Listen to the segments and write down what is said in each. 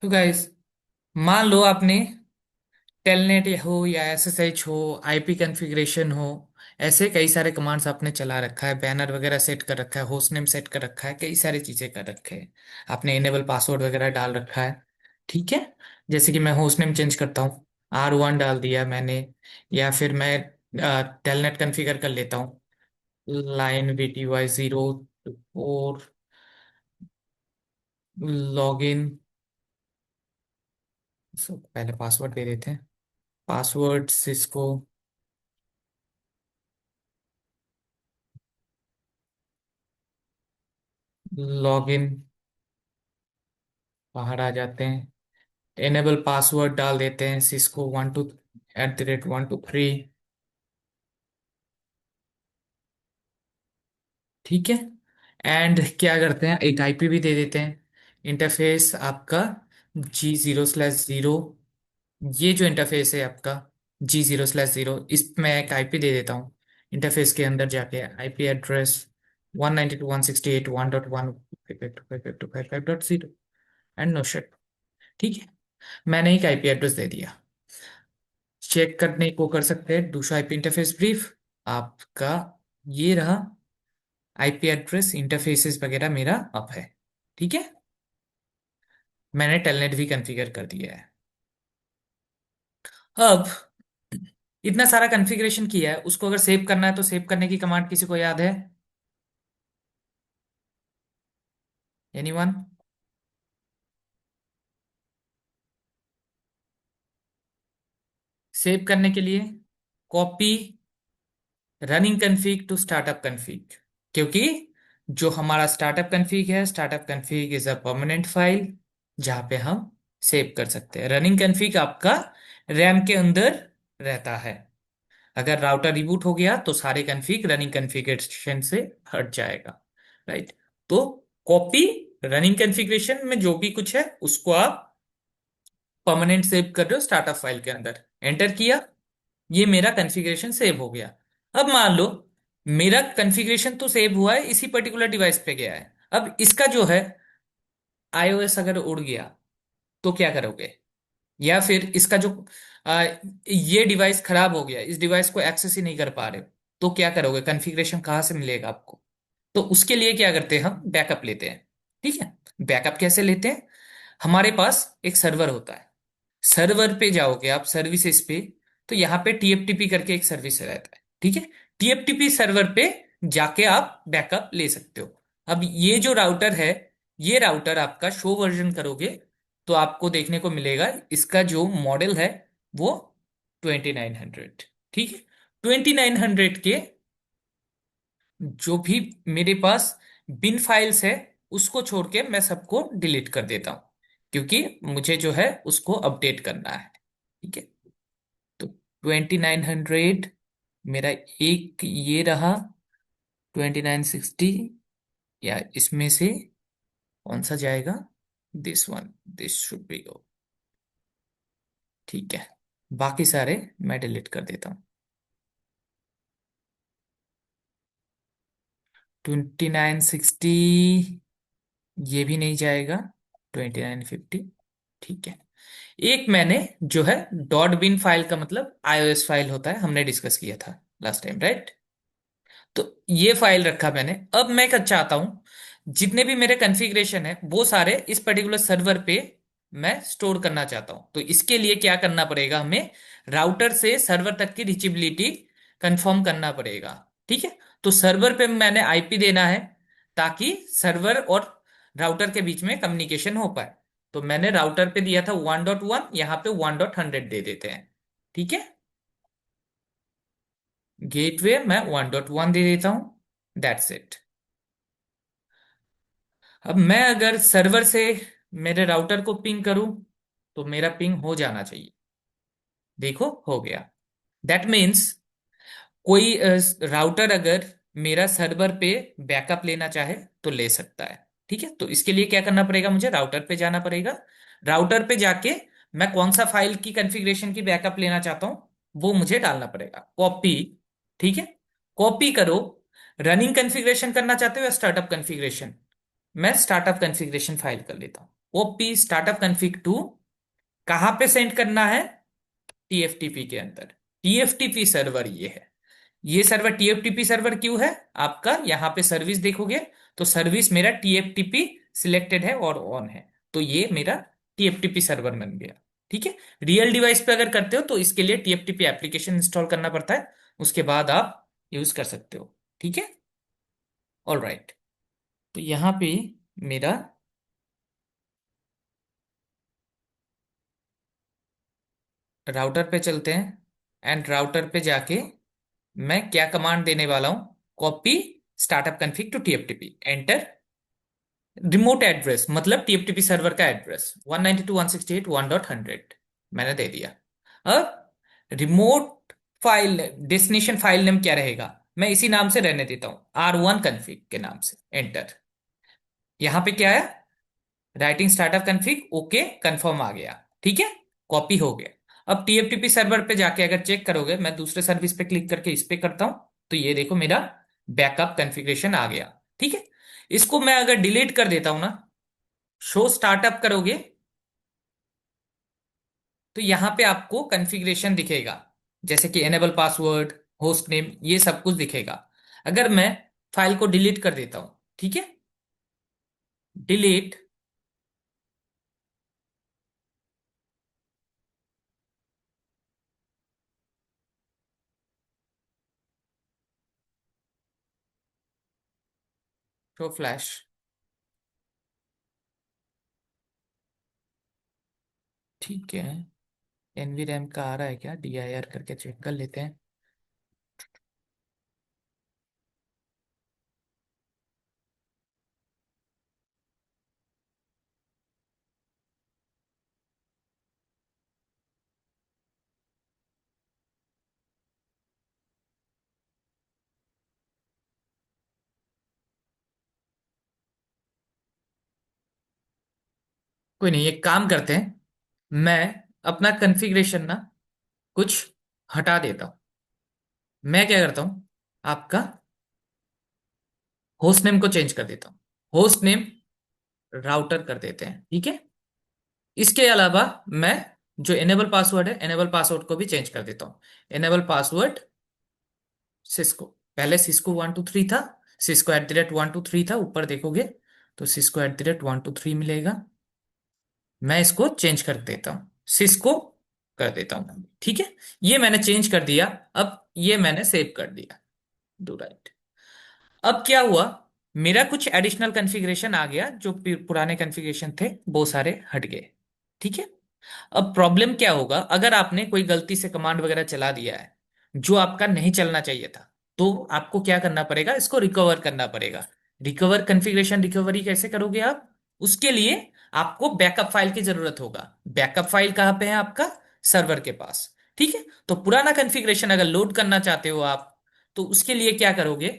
तो गाइस, मान लो आपने टेलनेट हो या एसएसएच हो, आईपी कॉन्फ़िगरेशन हो, ऐसे कई सारे कमांड्स आपने चला रखा है, बैनर वगैरह सेट कर रखा है, होस्ट नेम सेट कर रखा है, कई सारी चीजें कर रखे हैं। आपने इनेबल पासवर्ड वगैरह डाल रखा है। ठीक है। जैसे कि मैं होस्ट नेम चेंज करता हूँ, R1 डाल दिया मैंने, या फिर मैं टेलनेट कॉन्फ़िगर कर लेता हूँ, लाइन VTY 0 और लॉगिन। पहले पासवर्ड दे देते हैं, पासवर्ड इसको लॉगिन, बाहर आ जाते हैं, एनेबल पासवर्ड डाल देते हैं सिस्को 12 @123। ठीक है। एंड क्या करते हैं, एक आईपी भी दे देते हैं। इंटरफेस आपका G0/0, ये जो इंटरफेस है आपका G0/0, इसमें एक आईपी दे देता हूँ। इंटरफेस के अंदर जाके IP address 192.168.1.155.0 and no shit. ठीक है, मैंने एक आईपी एड्रेस दे दिया। चेक करने को कर सकते हैं do show IP interface brief आपका। ये रहा आईपी एड्रेस, इंटरफेसेस वगैरह मेरा अप है। ठीक है। मैंने टेलनेट भी कॉन्फ़िगर कर दिया है। अब इतना सारा कॉन्फ़िगरेशन किया है, उसको अगर सेव करना है तो सेव करने की कमांड किसी को याद है? एनीवन? सेव करने के लिए copy running config to startup config, क्योंकि जो हमारा स्टार्टअप कन्फिग है, startup config is a permanent file जहां पे हम सेव कर सकते हैं। रनिंग कन्फिग आपका रैम के अंदर रहता है। अगर राउटर रिबूट हो गया तो सारे कन्फिग रनिंग कन्फिग्रेशन से हट जाएगा। राइट। तो कॉपी रनिंग कन्फिग्रेशन में जो भी कुछ है उसको आप परमानेंट सेव कर रहे हो स्टार्टअप फाइल के अंदर, एंटर किया, ये मेरा कॉन्फ़िगरेशन सेव हो गया। अब मान लो मेरा कॉन्फ़िगरेशन तो सेव हुआ है, इसी पर्टिकुलर डिवाइस पे गया है। अब इसका जो है iOS अगर उड़ गया तो क्या करोगे? या फिर इसका जो ये डिवाइस खराब हो गया, इस डिवाइस को एक्सेस ही नहीं कर पा रहे हो, तो क्या करोगे? कॉन्फ़िगरेशन कहाँ से मिलेगा आपको? तो उसके लिए क्या करते हैं, हम बैकअप लेते हैं। ठीक है। बैकअप कैसे लेते हैं? हमारे पास एक सर्वर होता है, सर्वर पे जाओगे आप, सर्विसेज पे, तो यहाँ पे TFTP करके एक सर्विस रहता है। ठीक है। TFTP सर्वर पे जाके आप बैकअप ले सकते हो। अब ये जो राउटर है, ये राउटर आपका शो वर्जन करोगे तो आपको देखने को मिलेगा इसका जो मॉडल है वो 2900। ठीक है। 2900 के जो भी मेरे पास बिन फाइल्स है उसको छोड़ के मैं सबको डिलीट कर देता हूं, क्योंकि मुझे जो है उसको अपडेट करना है। ठीक है। तो 2900 मेरा एक ये रहा, 2960, या इसमें से कौन सा जाएगा? This one, this should be go. ठीक है। बाकी सारे मैं डिलीट कर देता हूँ। 2960 ये भी नहीं जाएगा। 2950। ठीक है। एक मैंने जो है डॉट बिन फाइल का मतलब iOS फाइल होता है, हमने डिस्कस किया था लास्ट टाइम, राइट? तो ये फाइल रखा मैंने। अब मैं क्या चाहता हूं, जितने भी मेरे कॉन्फ़िगरेशन है वो सारे इस पर्टिकुलर सर्वर पे मैं स्टोर करना चाहता हूं। तो इसके लिए क्या करना पड़ेगा, हमें राउटर से सर्वर तक की रीचेबिलिटी कंफर्म करना पड़ेगा। ठीक है। तो सर्वर पे मैंने आईपी देना है ताकि सर्वर और राउटर के बीच में कम्युनिकेशन हो पाए। तो मैंने राउटर पे दिया था 1.1, यहाँ पे 1.100 दे देते हैं। ठीक है। गेटवे मैं 1.1 दे देता हूं, दैट्स इट। अब मैं अगर सर्वर से मेरे राउटर को पिंग करूं तो मेरा पिंग हो जाना चाहिए। देखो, हो गया। दैट मीन्स कोई राउटर अगर मेरा सर्वर पे बैकअप लेना चाहे तो ले सकता है। ठीक है। तो इसके लिए क्या करना पड़ेगा, मुझे राउटर पे जाना पड़ेगा। राउटर पे जाके मैं कौन सा फाइल की कॉन्फ़िगरेशन की बैकअप लेना चाहता हूं वो मुझे डालना पड़ेगा, कॉपी। ठीक है। कॉपी करो। रनिंग कॉन्फ़िगरेशन करना चाहते हो या स्टार्टअप कॉन्फ़िगरेशन? मैं स्टार्टअप कॉन्फ़िगरेशन फाइल कर लेता हूं। कॉपी स्टार्टअप कन्फिग टू, कहां पे सेंड करना है? टीएफटीपी के अंदर। टीएफटीपी सर्वर ये है। ये सर्वर टीएफटीपी सर्वर क्यों है? आपका यहां पे सर्विस देखोगे तो सर्विस मेरा टीएफटीपी सिलेक्टेड है और ऑन है, तो ये मेरा टीएफटीपी सर्वर बन गया। ठीक है। रियल डिवाइस पे अगर करते हो तो इसके लिए टीएफटीपी एप्लीकेशन इंस्टॉल करना पड़ता है, उसके बाद आप यूज कर सकते हो। ठीक है। All right. तो यहां पे मेरा राउटर पे चलते हैं, एंड राउटर पे जाके मैं क्या कमांड देने वाला हूं? Copy startup config to TFTP, enter. Remote address मतलब टीएफटीपी सर्वर का एड्रेस 192.168.1.100 मैंने दे दिया। अब remote file destination file name क्या रहेगा? मैं इसी नाम से रहने देता हूं, R1 कन्फिग के नाम से, एंटर। यहां पे क्या है? Writing startup config, okay confirm आ गया। ठीक है। कॉपी हो गया। अब टीएफटीपी सर्वर पे जाके अगर चेक करोगे, मैं दूसरे सर्विस पे क्लिक करके इस पे करता हूं, तो ये देखो मेरा बैकअप कॉन्फ़िगरेशन आ गया। ठीक है। इसको मैं अगर डिलीट कर देता हूं ना, शो स्टार्टअप करोगे तो यहां पे आपको कॉन्फ़िगरेशन दिखेगा, जैसे कि एनेबल पासवर्ड, होस्ट नेम, ये सब कुछ दिखेगा। अगर मैं फाइल को डिलीट कर देता हूं, ठीक है, डिलीट, शो फ्लैश, ठीक है। एनवीरैम का आ रहा है क्या? DIR करके चेक कर लेते हैं। कोई नहीं, एक काम करते हैं, मैं अपना कॉन्फ़िगरेशन ना कुछ हटा देता हूं। मैं क्या करता हूं, आपका होस्ट नेम को चेंज कर देता हूं। होस्ट नेम राउटर कर देते हैं, ठीक है। इसके अलावा मैं जो एनेबल पासवर्ड है, एनेबल पासवर्ड को भी चेंज कर देता हूं। एनेबल पासवर्ड सिस्को, पहले सिस्को 123 था, सिस्को @123 था, ऊपर देखोगे तो सिस्को @123 मिलेगा। मैं इसको चेंज कर देता हूं, सिस्को कर देता हूं, ठीक है। ये मैंने चेंज कर दिया। अब ये मैंने सेव कर दिया, डू राइट। अब क्या हुआ, मेरा कुछ एडिशनल कॉन्फ़िगरेशन आ गया, जो पुराने कॉन्फ़िगरेशन थे वो सारे हट गए। ठीक है। अब प्रॉब्लम क्या होगा, अगर आपने कोई गलती से कमांड वगैरह चला दिया है जो आपका नहीं चलना चाहिए था, तो आपको क्या करना पड़ेगा? इसको रिकवर करना पड़ेगा। रिकवर कॉन्फ़िगरेशन रिकवरी कैसे करोगे आप? उसके लिए आपको बैकअप फाइल की जरूरत होगा। बैकअप फाइल कहाँ पे है आपका? सर्वर के पास। ठीक है। तो पुराना कॉन्फ़िगरेशन अगर लोड करना चाहते हो आप, तो उसके लिए क्या करोगे?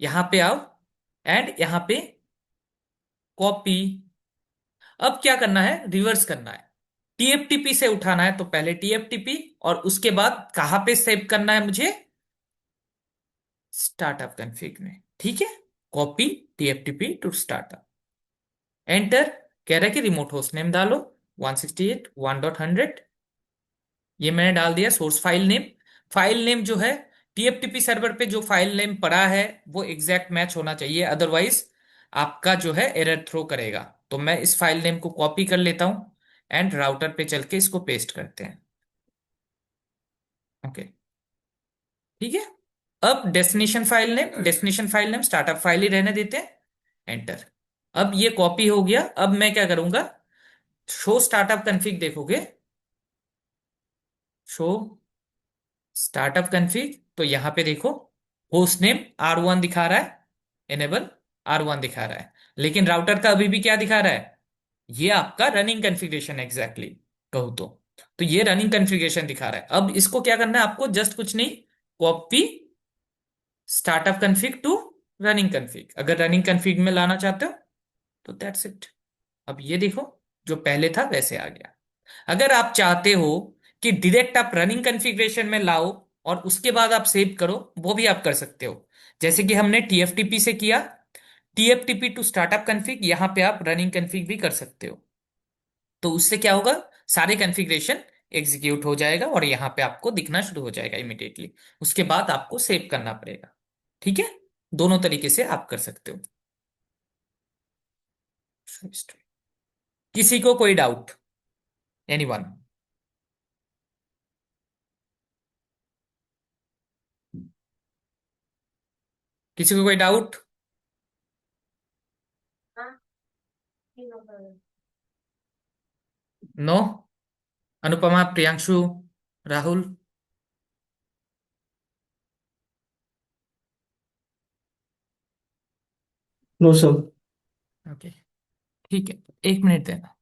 यहां पे आओ, एंड यहां पे कॉपी। अब क्या करना है? रिवर्स करना है। टीएफटीपी से उठाना है, तो पहले टीएफटीपी, और उसके बाद कहां पे सेव करना है मुझे? स्टार्टअप कॉन्फ़िग में। ठीक है। Copy TFTP to startup, enter. कह रहा है कि रिमोट होस्ट नेम डालो 168.1.100, ये मैंने डाल दिया। Source file name, file name जो है टीएफटीपी सर्वर पे जो फाइल नेम पड़ा है वो एग्जैक्ट मैच होना चाहिए, अदरवाइज आपका जो है एरर थ्रो करेगा। तो मैं इस फाइल नेम को कॉपी कर लेता हूं, एंड राउटर पे चल के इसको पेस्ट करते हैं। ओके, ठीक है। अब destination file name startup file ही रहने देते हैं, एंटर। अब ये कॉपी हो गया। अब मैं क्या करूंगा, शो स्टार्टअप कन्फिग देखोगे, शो स्टार्टअप कन्फिग, तो यहां पे देखो होस्ट नेम R1 दिखा रहा है, एनेबल R1 दिखा रहा है, लेकिन राउटर का अभी भी क्या दिखा रहा है? ये आपका रनिंग कॉन्फ़िगरेशन एग्जैक्टली कहूँ तो ये रनिंग कॉन्फ़िगरेशन दिखा रहा है। अब इसको क्या करना है आपको? जस्ट कुछ नहीं, copy startup config to running config, अगर रनिंग कन्फिग में लाना चाहते हो तो दैट्स इट। अब ये देखो, जो पहले था वैसे आ गया। अगर आप चाहते हो कि डायरेक्ट आप रनिंग कॉन्फ़िगरेशन में लाओ और उसके बाद आप सेव करो, वो भी आप कर सकते हो, जैसे कि हमने टीएफटीपी से किया। टीएफटीपी टू स्टार्टअप कन्फिग, यहां पे आप रनिंग कन्फिग भी कर सकते हो। तो उससे क्या होगा, सारे कॉन्फ़िगरेशन एग्जीक्यूट हो जाएगा और यहाँ पे आपको दिखना शुरू हो जाएगा इमिडिएटली। उसके बाद आपको सेव करना पड़ेगा। ठीक है, दोनों तरीके से आप कर सकते हो। किसी को कोई डाउट? एनीवन? किसी को कोई doubt? No? Anupama, Priyanshu, Rahul? No sir. Okay, ठीक है, 1 मिनट देना।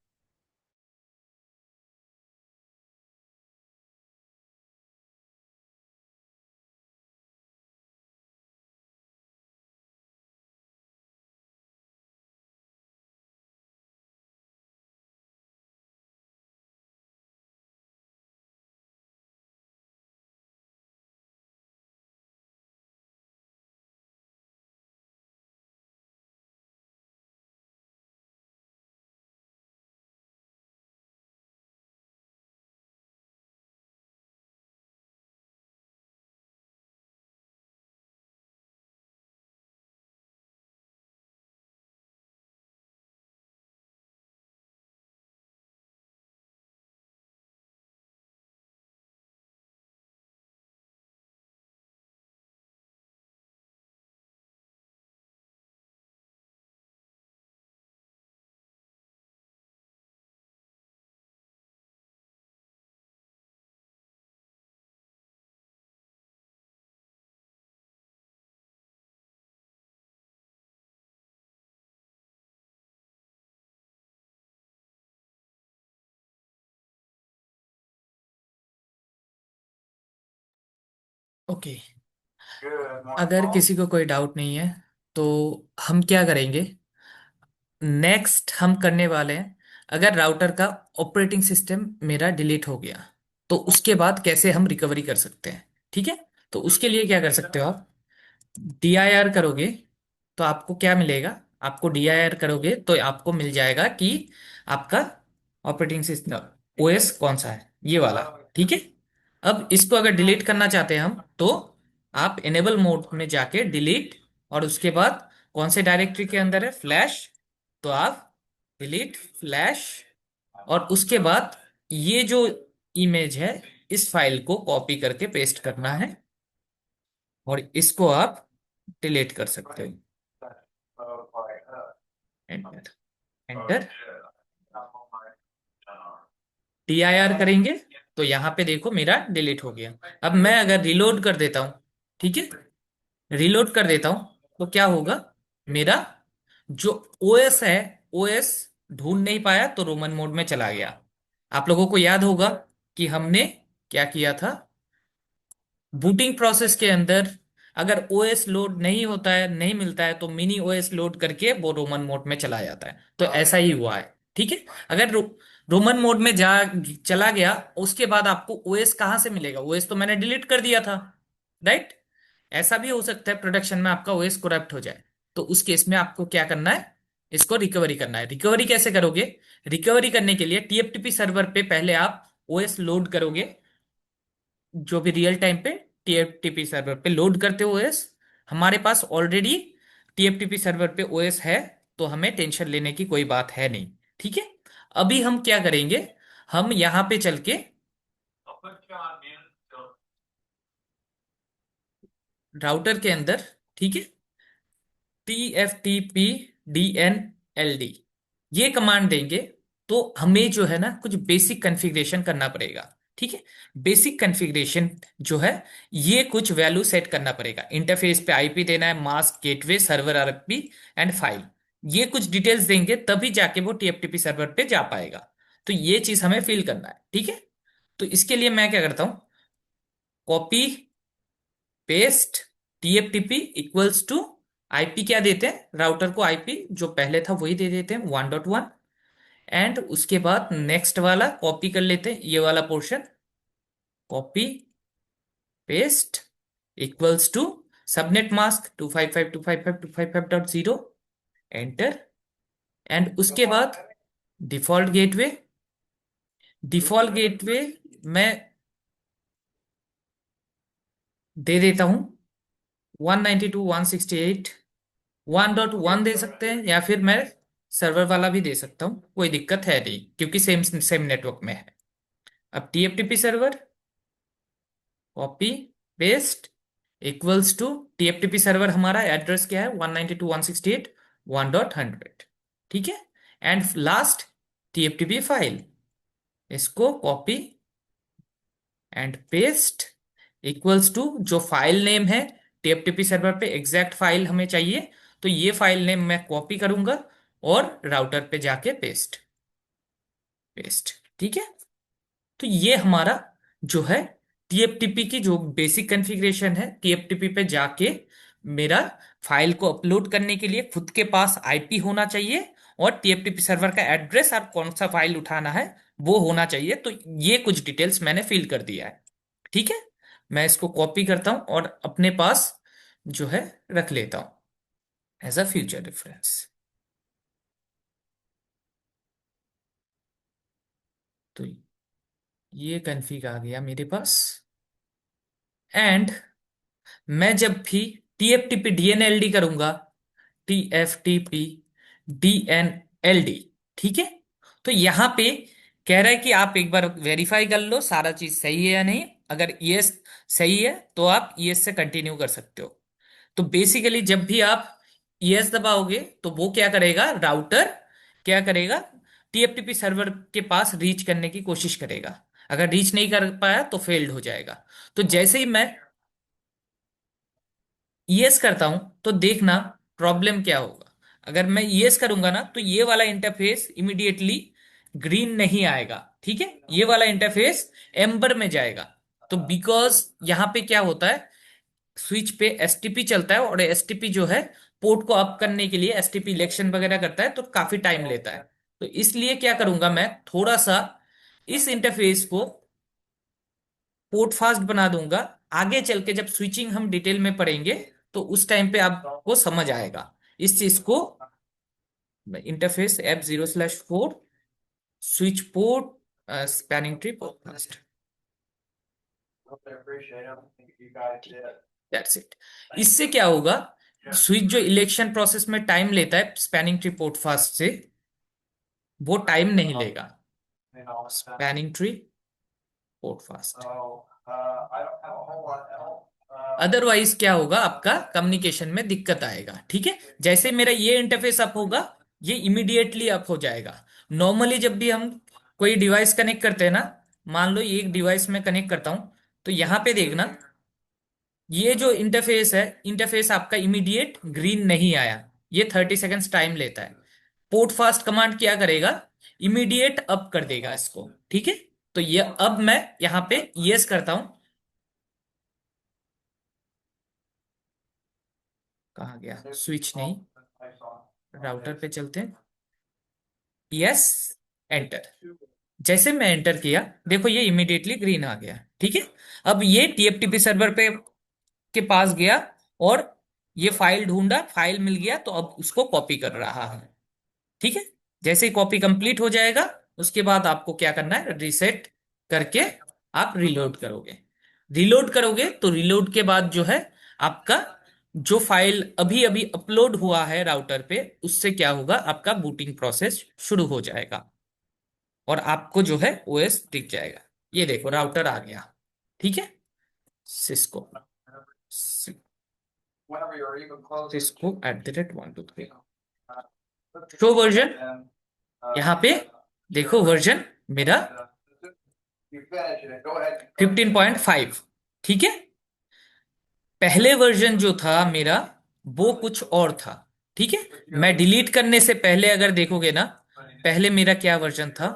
ओके, अगर किसी को कोई डाउट नहीं है तो हम क्या करेंगे, नेक्स्ट हम करने वाले हैं, अगर राउटर का ऑपरेटिंग सिस्टम मेरा डिलीट हो गया तो उसके बाद कैसे हम रिकवरी कर सकते हैं। ठीक है, तो उसके लिए क्या कर सकते हो आप, DIR करोगे तो आपको क्या मिलेगा, आपको DIR करोगे तो आपको मिल जाएगा कि आपका ऑपरेटिंग सिस्टम OS कौन सा है, ये वाला। ठीक है, अब इसको अगर डिलीट करना चाहते हैं हम तो आप इनेबल मोड में जाके डिलीट, और उसके बाद कौन से डायरेक्टरी के अंदर है, फ्लैश, तो आप डिलीट फ्लैश, और उसके बाद ये जो इमेज है इस फाइल को कॉपी करके पेस्ट करना है और इसको आप डिलीट कर सकते हो। Enter, enter. DIR करेंगे तो यहाँ पे देखो मेरा डिलीट हो गया। अब मैं अगर रिलोड कर देता हूँ, ठीक है, रिलोड कर देता हूँ तो क्या होगा, मेरा जो OS है, OS ढूंढ नहीं पाया तो रोमन मोड में चला गया। आप लोगों को याद होगा कि हमने क्या किया था, बूटिंग प्रोसेस के अंदर अगर OS लोड नहीं होता है, नहीं मिलता है, तो मिनी OS लोड करके वो रोमन मोड में चला जाता है। तो ऐसा ही हुआ है। ठीक है, अगर रोमन मोड में जा चला गया, उसके बाद आपको OS कहाँ से मिलेगा, OS तो मैंने डिलीट कर दिया था, राइट। ऐसा भी हो सकता है प्रोडक्शन में आपका OS करप्ट हो जाए, तो उस केस में आपको क्या करना है, इसको रिकवरी करना है। रिकवरी कैसे करोगे, रिकवरी करने के लिए TFTP सर्वर पे पहले आप OS लोड करोगे, जो भी रियल टाइम पे TFTP सर्वर पे लोड करते हो OS। हमारे पास ऑलरेडी TFTP सर्वर पे OS है, तो हमें टेंशन लेने की कोई बात है नहीं। ठीक है, अभी हम क्या करेंगे, हम यहां पे चल के राउटर के अंदर, ठीक है, TFTP DNLD ये कमांड देंगे, तो हमें जो है ना कुछ बेसिक कॉन्फ़िगरेशन करना पड़ेगा। ठीक है, बेसिक कॉन्फ़िगरेशन जो है, ये कुछ वैल्यू सेट करना पड़ेगा। इंटरफेस पे IP देना है, mask, gateway, server RFP and file, ये कुछ डिटेल्स देंगे तभी जाके वो TFTP सर्वर पे जा पाएगा। तो ये चीज हमें फिल करना है। ठीक है, तो इसके लिए मैं क्या करता हूं, copy paste, TFTP equals to IP क्या देते हैं, राउटर को IP जो पहले था वही दे देते हैं, 1.1। एंड उसके बाद नेक्स्ट वाला कॉपी कर लेते हैं, ये वाला portion, copy paste equals to subnet mask 255.255.255.0, enter. And उसके बाद डिफॉल्ट गेटवे डिफॉल्ट गेटवे मैं दे देता हूं 192.168.1.1 दे सकते हैं, या फिर मैं सर्वर वाला भी दे सकता हूँ, कोई दिक्कत है नहीं क्योंकि सेम सेम नेटवर्क में है। अब TFTP server, copy paste equals to TFTP server, हमारा एड्रेस क्या है 192.168.1.100, ठीक है। एंड लास्ट टीएफटीपी फाइल, इसको copy and paste equals to जो फाइल नेम है टीएफटीपी सर्वर पे, एग्जैक्ट फाइल हमें चाहिए, तो ये फाइल नेम मैं कॉपी करूंगा और राउटर पे जाके पेस्ट पेस्ट, ठीक है। तो ये हमारा जो है टीएफटीपी की जो बेसिक कॉन्फ़िगरेशन है, टीएफटीपी पे जाके मेरा फाइल को अपलोड करने के लिए खुद के पास आईपी होना चाहिए, और टीएफटीपी सर्वर का एड्रेस और कौन सा फाइल उठाना है वो होना चाहिए। तो ये कुछ डिटेल्स मैंने फिल कर दिया है, ठीक है। मैं इसको कॉपी करता हूं और अपने पास जो है रख लेता हूं एज अ फ्यूचर रेफरेंस। तो ये कॉन्फ़िग आ गया मेरे पास। एंड मैं जब भी टीएफटीपी डीएनएलडी करूंगा, टीएफटीपी डीएनएलडी, ठीक है, तो यहां पे कह रहा है कि आप एक बार वेरीफाई कर लो सारा चीज सही है या नहीं। अगर यस सही है तो आप यस से कंटिन्यू कर सकते हो। तो बेसिकली जब भी आप यस दबाओगे तो वो क्या करेगा, राउटर क्या करेगा, टीएफटीपी सर्वर के पास रीच करने की कोशिश करेगा। अगर रीच नहीं कर पाया तो फेल्ड हो जाएगा। तो जैसे ही मैं यस करता हूं तो देखना प्रॉब्लम क्या होगा। अगर मैं यस करूंगा ना तो ये वाला इंटरफेस इमीडिएटली ग्रीन नहीं आएगा, ठीक है, ये वाला इंटरफेस एम्बर में जाएगा। तो बिकॉज यहां पे क्या होता है, स्विच पे एसटीपी चलता है, और एसटीपी जो है पोर्ट को अप करने के लिए एसटीपी इलेक्शन वगैरह करता है, तो काफी टाइम लेता है। तो इसलिए क्या करूंगा, मैं थोड़ा सा इस इंटरफेस को पोर्ट फास्ट बना दूंगा। आगे चल के जब स्विचिंग हम डिटेल में पढ़ेंगे तो उस टाइम पे आपको समझ आएगा इस चीज को। Interface F0/4 switch port spanning tree port fast, that's it. इससे क्या होगा, स्विच जो इलेक्शन प्रोसेस में टाइम लेता है स्पैनिंग ट्री पोर्ट फास्ट से, वो टाइम नहीं लेगा spanning tree port fast. Otherwise क्या होगा, आपका कम्युनिकेशन में दिक्कत आएगा, ठीक है। जैसे मेरा ये इंटरफेस अप होगा, ये इमीडिएटली अप हो जाएगा। नॉर्मली जब भी हम कोई डिवाइस कनेक्ट करते हैं ना, मान लो ये एक डिवाइस में कनेक्ट करता हूं, तो यहां पे देखना ये जो इंटरफेस है, इंटरफेस आपका इमीडिएट ग्रीन नहीं आया, ये 30 सेकेंड्स टाइम लेता है। पोर्ट फास्ट कमांड क्या करेगा, इमीडिएट अप कर देगा इसको, ठीक है। तो ये अब मैं यहां पे यस करता हूं, कहा गया स्विच नहीं, राउटर पे चलते हैं, यस एंटर। जैसे मैं एंटर किया, देखो ये इमीडिएटली ग्रीन आ गया, ठीक है। अब ये टीएफटीपी सर्वर पे के पास गया और ये फाइल ढूंढा, फाइल मिल गया, तो अब उसको कॉपी कर रहा है, ठीक है। जैसे ही कॉपी कंप्लीट हो जाएगा, उसके बाद आपको क्या करना है, रिसेट करके आप रिलोड करोगे। रिलोड करोगे तो रिलोड के बाद जो है आपका जो फाइल अभी अभी अपलोड हुआ है राउटर पे, उससे क्या होगा, आपका बूटिंग प्रोसेस शुरू हो जाएगा और आपको जो है ओएस दिख जाएगा। ये देखो राउटर आ गया, ठीक है। सिस्को, सिस्को @123 शो वर्जन, यहाँ पे देखो वर्जन मेरा 15.5, ठीक है। पहले वर्जन जो था मेरा वो कुछ और था, ठीक है। मैं डिलीट करने से पहले अगर देखोगे ना, पहले मेरा क्या वर्जन था,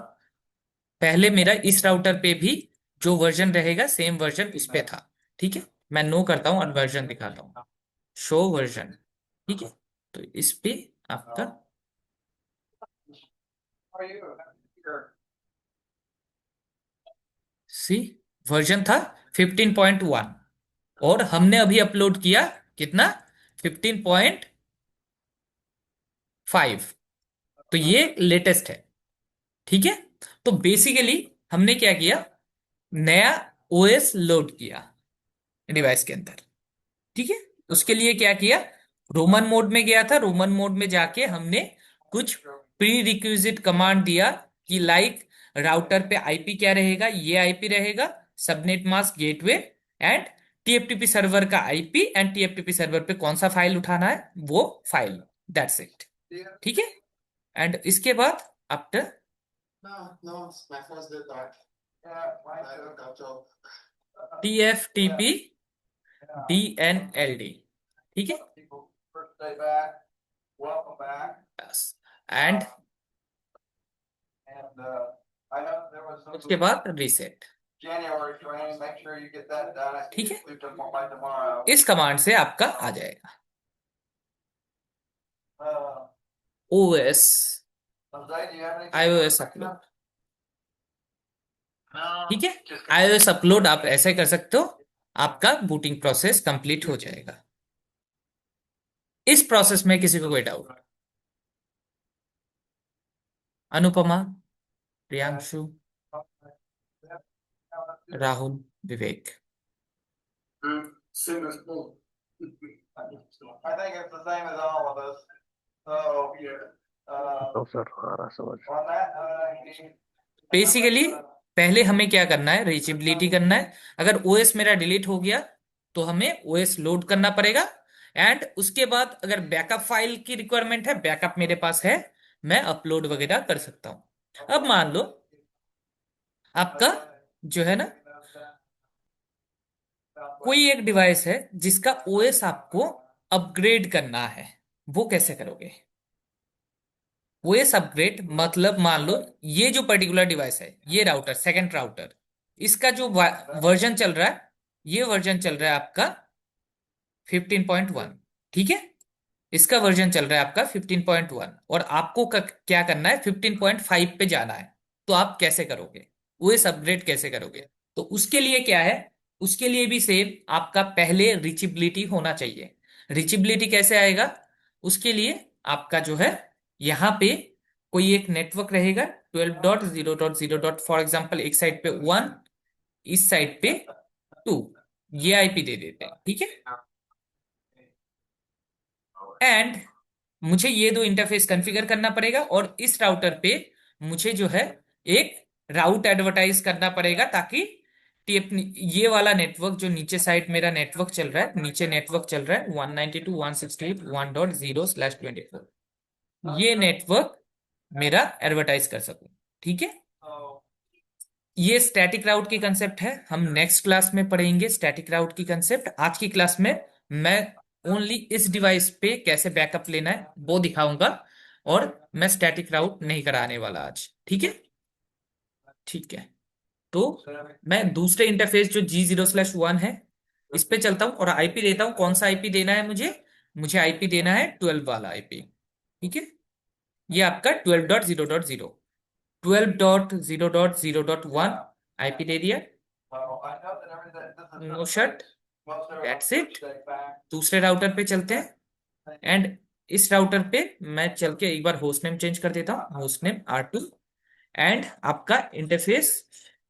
पहले मेरा इस राउटर पे भी जो वर्जन रहेगा सेम वर्जन इस पे था, ठीक है। मैं नो करता हूं और वर्जन दिखाता हूं, शो वर्जन, ठीक है। तो इस पे आपका सी वर्जन था 15.1, और हमने अभी अपलोड किया कितना, 15.5। तो ये लेटेस्ट है, ठीक है। तो बेसिकली हमने क्या किया, नया ओएस लोड किया डिवाइस के अंदर। ठीक है, उसके लिए क्या किया, रोमन मोड में गया था, रोमन मोड में जाके हमने कुछ प्री रिक्विजिट कमांड दिया कि लाइक राउटर पे आईपी क्या रहेगा, ये आईपी रहेगा, subnet mask gateway and TFTP server का आईपी एंड टीएफटीपी सर्वर पे कौन सा फाइल उठाना है वो फाइल, दैट्स इट। ठीक है, एंड इसके बाद आफ्टर टीएफटीपी डीएनएलडी। ठीक है, एंड उसके बाद रीसेट। ठीक है, इस कमांड से आपका आ जाएगा ओएस आईओएस अपलोड। ठीक है, आईओएस अपलोड आप ऐसे कर सकते हो, आपका बूटिंग प्रोसेस कंप्लीट हो जाएगा। इस प्रोसेस में किसी को कोई doubt? Anupama, Priyanshu, Rahul, Vivek? Same as both. I think it's the same as all of us. So, तो सर आ रहा समझ। on that, बेसिकली पहले हमें क्या करना है, रीचेबिलिटी करना है। अगर ओएस मेरा डिलीट हो गया तो हमें ओएस लोड करना पड़ेगा, एंड उसके बाद अगर बैकअप फाइल की रिक्वायरमेंट है, बैकअप मेरे पास है, मैं अपलोड वगैरह कर सकता हूं। अब मान लो आपका जो है ना कोई एक डिवाइस है जिसका ओएस आपको अपग्रेड करना है, वो कैसे करोगे? ओएस अपग्रेड मतलब मान लो ये जो पर्टिकुलर डिवाइस है, ये राउटर, सेकंड राउटर, इसका जो वर्जन चल रहा है, ये वर्जन चल रहा है आपका 15.1। ठीक है, इसका वर्जन चल रहा है आपका 15.1, और आपको क्या करना है, 15.5 पे जाना है। तो आप कैसे करोगे, ओएस अपग्रेड कैसे करोगे? तो उसके लिए क्या है, उसके लिए भी सेम आपका पहले रीचेबिलिटी होना चाहिए। रीचेबिलिटी कैसे आएगा, उसके लिए आपका जो है यहाँ पे कोई एक नेटवर्क रहेगा 12.0.0. फॉर एग्जाम्पल एक साइड पे 1, इस साइड पे 2, ये आईपी दे देते हैं। ठीक है, एंड मुझे ये दो इंटरफेस कॉन्फ़िगर करना पड़ेगा, और इस राउटर पे मुझे जो है एक राउट एडवर्टाइज करना पड़ेगा, ताकि टीएप ये वाला नेटवर्क जो नीचे साइड मेरा नेटवर्क चल रहा है, नीचे नेटवर्क चल रहा है 192.168.1.0/24, ये नेटवर्क मेरा एडवर्टाइज कर सकूं। ठीक है, ये स्टैटिक राउट की कंसेप्ट है, हम नेक्स्ट क्लास में पढ़ेंगे स्टैटिक राउट की कंसेप्ट। आज की क्लास में मैं ओनली इस डिवाइस पे कैसे बैकअप लेना है वो दिखाऊंगा, और मैं स्टैटिक राउट नहीं कराने वाला आज। ठीक है, ठीक है, तो मैं दूसरे इंटरफेस जो G0/1 है इस पे चलता हूं और आईपी देता हूं। कौन सा आईपी देना है मुझे, मुझे आईपी देना है 12 वाला आईपी। ठीक है, ये आपका 12.0.0, 12.0.0.1 आईपी दे दिया, नो शट, दैट्स इट। दूसरे राउटर पे चलते हैं, एंड इस राउटर पे मैं चल के एक बार होस्ट नेम चेंज कर देता हूँ, होस्ट नेम R2, एंड आपका इंटरफेस,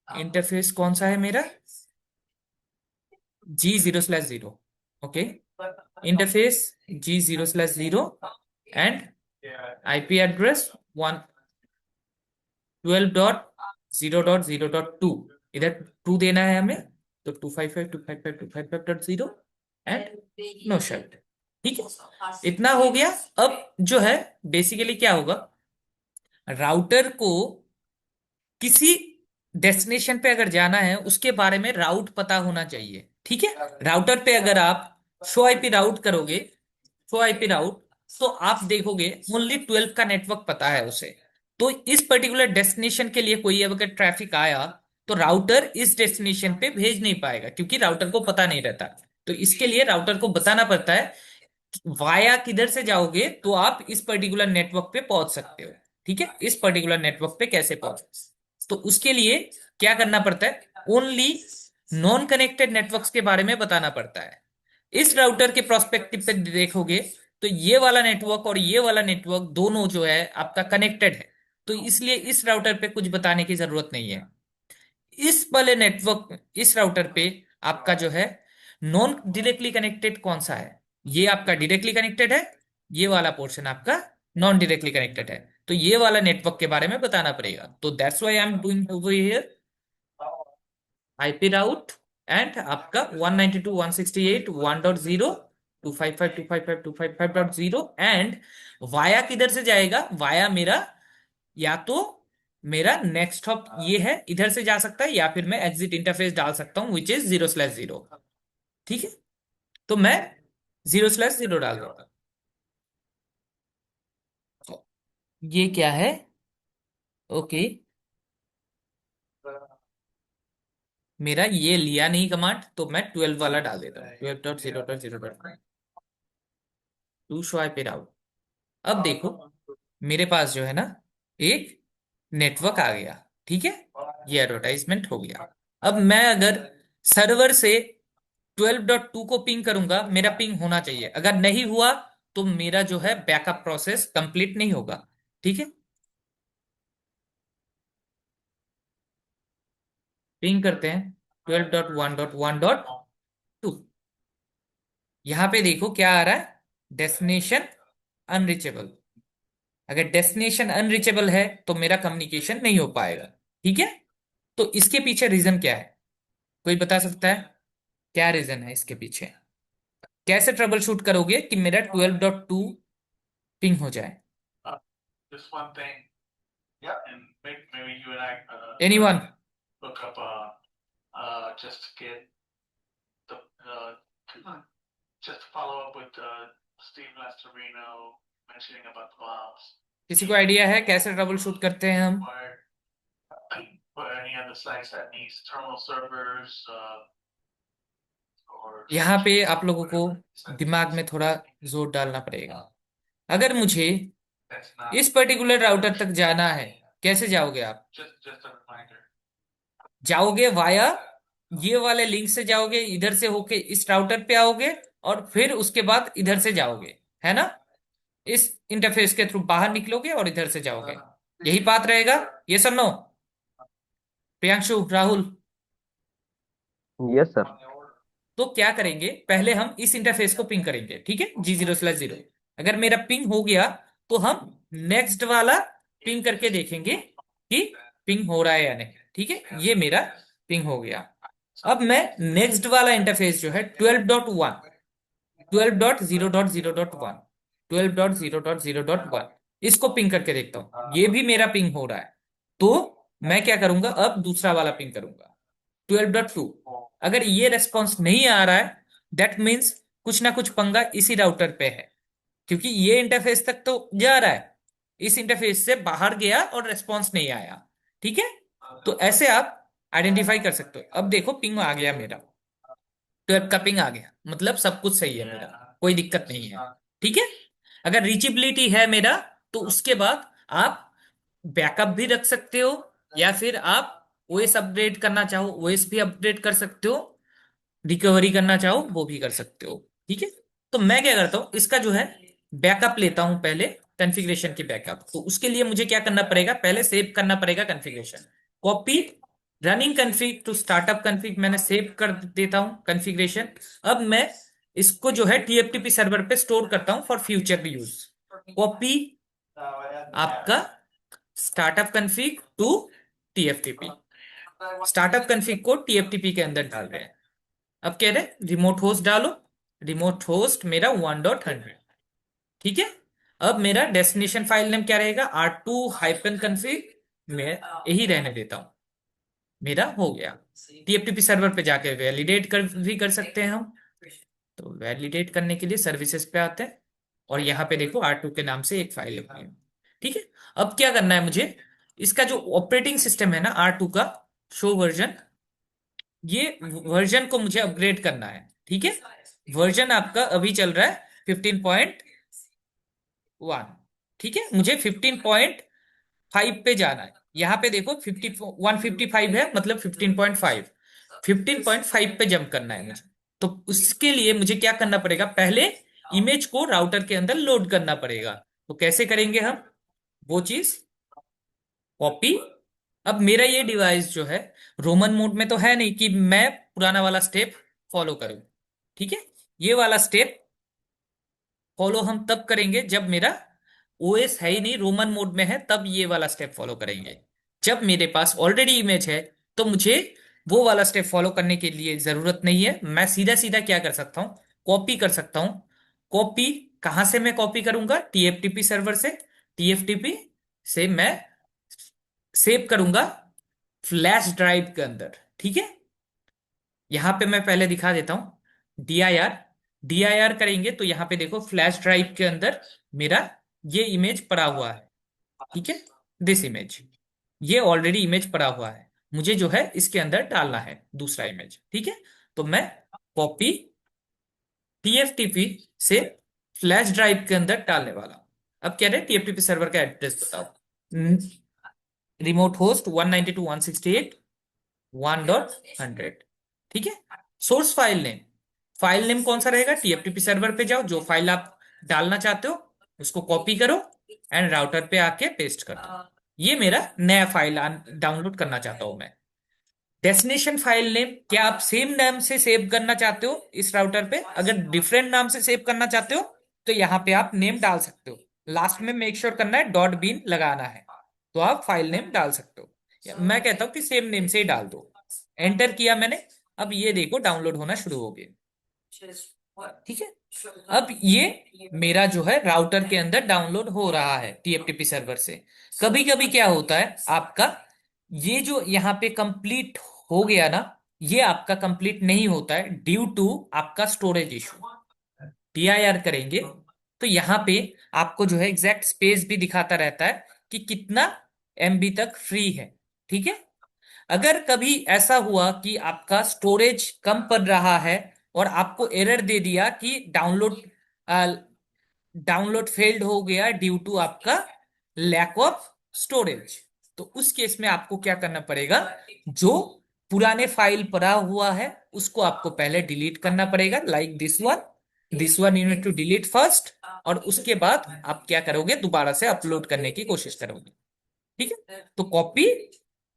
इंटरफेस कौन सा है मेरा, G0/0। Okay, interface G0/0, and IP address 12.0.0.2, इधर 2 देना है हमें, तो 255.255.255.0 एंड नो शट। ठीक है, इतना हो गया। अब जो है बेसिकली क्या होगा, राउटर को किसी डेस्टिनेशन पे अगर जाना है उसके बारे में राउट पता होना चाहिए। ठीक है, राउटर पे अगर आप शो आईपी राउट करोगे, शो आईपी राउट, तो आप देखोगे ओनली 12 का नेटवर्क पता है उसे। तो इस पर्टिकुलर डेस्टिनेशन के लिए कोई अगर ट्रैफिक आया तो राउटर इस डेस्टिनेशन पे भेज नहीं पाएगा, क्योंकि राउटर को पता नहीं रहता। तो इसके लिए राउटर को बताना पड़ता है वाया किधर से जाओगे तो आप इस पर्टिकुलर नेटवर्क पे पहुंच सकते हो। ठीक है, इस पर्टिकुलर नेटवर्क पे कैसे पहुंच, तो उसके लिए क्या करना पड़ता है, ओनली नॉन कनेक्टेड नेटवर्क्स के बारे में बताना पड़ता है। इस राउटर के प्रोस्पेक्टिव पे देखोगे तो ये वाला नेटवर्क और ये वाला नेटवर्क दोनों जो है आपका कनेक्टेड है, तो इसलिए इस राउटर पे कुछ बताने की जरूरत नहीं है। इस वाले नेटवर्क, इस राउटर पे आपका जो है नॉन डायरेक्टली कनेक्टेड कौन सा है? ये आपका डायरेक्टली कनेक्टेड है, ये वाला पोर्शन आपका नॉन डायरेक्टली कनेक्टेड है। तो ये वाला नेटवर्क के बारे में बताना पड़ेगा। तो that's why I am doing over here IP route and आपका 192.168.1.0 255.255.255.0 एंड वाया किधर से जाएगा? वाया मेरा, या तो मेरा नेक्स्ट हॉप ये है, इधर से जा सकता है, या फिर मैं एग्जिट इंटरफेस डाल सकता हूं विच इज 0/0। ठीक है, तो मैं 0/0 डाल देता हूं। ये क्या है? ओके, मेरा ये लिया नहीं कमांड, तो मैं 12 वाला डाल देता हूँ, 12.0.0.2 शो आई पे आउट। अब देखो मेरे पास जो है ना एक नेटवर्क आ गया। ठीक है, ये एडवर्टाइजमेंट हो गया। अब मैं अगर सर्वर से 12.2 को पिंग करूंगा, मेरा पिंग होना चाहिए। अगर नहीं हुआ तो मेरा जो है बैकअप प्रोसेस कंप्लीट नहीं होगा। ठीक है, पिंग करते हैं 12.1.1.2। यहां पे देखो क्या आ रहा है, डेस्टिनेशन अनरीचेबल। अगर डेस्टिनेशन अनरीचेबल है तो मेरा कम्युनिकेशन नहीं हो पाएगा। ठीक है, तो इसके पीछे रीजन क्या है? कोई बता सकता है क्या रीजन है इसके पीछे? कैसे ट्रबल शूट करोगे कि मेरा 12.2 पिंग हो जाए? Uh, just one thing. Yeah. And maybe you and I anyone? look up just to get the just to follow up with Steve Mascherino mentioning about the bombs. किसी को idea है कैसे trouble shoot करते हैं हम? Or any other sites that needs terminal servers or यहाँ पे आप लोगों को दिमाग में थोड़ा जोर डालना पड़ेगा। अगर मुझे that's not इस पर्टिकुलर राउटर तक जाना है, कैसे जाओगे आप? just a reminder. जाओगे वाया ये वाले लिंक से जाओगे, इधर से होके इस राउटर पे आओगे, और फिर उसके बाद इधर से जाओगे, है ना? इस इंटरफेस के थ्रू बाहर निकलोगे और इधर से जाओगे। यही बात रहेगा। ये सुन लो प्रियांशु, राहुल। Yes sir. तो क्या करेंगे, पहले हम इस इंटरफेस को पिंग करेंगे। ठीक है, G0/0। अगर मेरा पिंग हो गया तो हम नेक्स्ट वाला पिंग करके देखेंगे कि पिंग हो रहा है या नहीं। ठीक है, ये मेरा पिंग हो गया। अब मैं नेक्स्ट वाला इंटरफेस जो है 12.1, 12.0.0.1, 12.0.0.1, इसको पिंग करके देखता हूं, ये भी मेरा पिंग हो रहा है। तो मैं क्या करूंगा, अब दूसरा वाला पिंग करूंगा 12.2। अगर ये रेस्पॉन्स नहीं आ रहा है, दैट मीन्स कुछ ना कुछ पंगा इसी राउटर पे है, क्योंकि ये इंटरफेस तक तो जा रहा है, इस इंटरफेस से बाहर गया और रेस्पॉन्स नहीं आया। ठीक है, तो ऐसे आप आइडेंटिफाई कर सकते हो। अब देखो पिंग आ गया मेरा, 12 का पिंग आ गया, मतलब सब कुछ सही है मेरा, कोई दिक्कत नहीं है। ठीक है, अगर रीचेबिलिटी है मेरा, तो उसके बाद आप बैकअप भी रख सकते हो, या फिर आप ओएस अपडेट करना चाहो ओएस भी अपडेट कर सकते हो, रिकवरी करना चाहो वो भी कर सकते हो। ठीक है, तो मैं क्या करता हूं, इसका जो है बैकअप लेता हूं पहले, कॉन्फ़िगरेशन की बैकअप। तो उसके लिए मुझे क्या करना पड़ेगा, पहले सेव करना पड़ेगा configuration. Copy running config to startup config, मैंने सेव कर देता हूं कॉन्फ़िगरेशन। अब मैं इसको जो है टीएफटीपी सर्वर पे स्टोर करता हूं फॉर फ्यूचर यूज। कॉपी आपका startup config to TFTP, startup config को टीएफटीपी के अंदर डाल रहे हैं। अब कह रहे रिमोट होस्ट डालो, रिमोट होस्ट मेरा 1.100। ठीक है, अब मेरा डेस्टिनेशन फाइल नेम क्या रहेगा, R2-config, मैं यही रहने देता हूं, मेरा हो गया। टीएफटीपी सर्वर पे जाके वैलिडेट कर भी कर सकते हैं हम। तो वैलिडेट करने के लिए सर्विसेज पे आते हैं, और यहाँ पे देखो R2 के नाम से एक फाइल है। ठीक है, अब क्या करना है मुझे, इसका जो ऑपरेटिंग सिस्टम है ना R2 का, शो वर्जन, ये वर्जन को मुझे अपग्रेड करना है। ठीक है, वर्जन आपका अभी चल रहा है 15.1। ठीक है, मुझे 15.5 पे जाना है। यहाँ पे देखो 155 है, मतलब 15.5, 15.5 पे जंप करना है मुझे। तो उसके लिए मुझे क्या करना पड़ेगा, पहले इमेज को राउटर के अंदर लोड करना पड़ेगा। तो कैसे करेंगे हम वो चीज, कॉपी। अब मेरा ये डिवाइस जो है रोमन मोड में तो है नहीं कि मैं पुराना वाला स्टेप फॉलो करूं। ठीक है, ये वाला स्टेप फॉलो हम तब करेंगे जब मेरा ओएस है ही नहीं, रोमन मोड में है, तब ये वाला स्टेप फॉलो करेंगे। जब मेरे पास ऑलरेडी इमेज है तो मुझे वो वाला स्टेप फॉलो करने के लिए जरूरत नहीं है। मैं सीधा सीधा क्या कर सकता हूँ, कॉपी कर सकता हूँ। कॉपी कहां से मैं कॉपी करूंगा, टीएफटीपी सर्वर से। टीएफटीपी से मैं सेव करूंगा फ्लैश ड्राइव के अंदर। ठीक है, यहां पे मैं पहले दिखा देता हूं डीआईआर। डीआईआर करेंगे तो यहां पे देखो फ्लैश ड्राइव के अंदर मेरा ये इमेज पड़ा हुआ है। ठीक है, दिस इमेज, ये ऑलरेडी इमेज पड़ा हुआ है, मुझे जो है इसके अंदर डालना है दूसरा इमेज। ठीक है, तो मैं कॉपी टीएफटीपी से फ्लैश ड्राइव के अंदर डालने वाला हूं। अब कह रहे हैं टीएफटीपी सर्वर का एड्रेस बताओ। Remote host 192.168.1.100। ठीक है, सोर्स फाइल नेम कौन सा रहेगा, टीएफटीपी सर्वर पे जाओ, जो फाइल आप डालना चाहते हो उसको कॉपी करो एंड राउटर पे आके पेस्ट कर दो। ये मेरा नया फाइल डाउनलोड करना चाहता हूं मैं। डेस्टिनेशन फाइल नेम क्या आप सेम नाम से सेव करना चाहते हो इस राउटर पे, अगर डिफरेंट नाम से सेव करना चाहते हो तो यहाँ पे आप नेम डाल सकते हो। लास्ट में मेक श्योर करना है डॉट बीन लगाना है, तो आप फाइल नेम डाल सकते हो। मैं कहता हूं कि सेम नेम से ही डाल दो। एंटर किया मैंने, अब ये देखो डाउनलोड होना शुरू हो गया। ठीक है, अब ये मेरा जो है राउटर के अंदर डाउनलोड हो रहा है टीएफटीपी सर्वर से। कभी कभी क्या होता है आपका, ये जो यहाँ पे कंप्लीट हो गया ना, ये आपका कंप्लीट नहीं होता है ड्यू टू आपका स्टोरेज इशू। टीआईआर करेंगे तो यहाँ पे आपको जो है एग्जैक्ट स्पेस भी दिखाता रहता है कि कितना एमबी तक फ्री है। ठीक है, अगर कभी ऐसा हुआ कि आपका स्टोरेज कम पड़ रहा है और आपको एरर दे दिया कि डाउनलोड फेल्ड हो गया ड्यू टू आपका लैक ऑफ स्टोरेज, तो उस केस में आपको क्या करना पड़ेगा, जो पुराने फाइल पड़ा हुआ है उसको आपको पहले डिलीट करना पड़ेगा, like this one you need to delete first, और उसके बाद आप क्या करोगे, दोबारा से अपलोड करने की कोशिश करोगे। ठीक है, तो कॉपी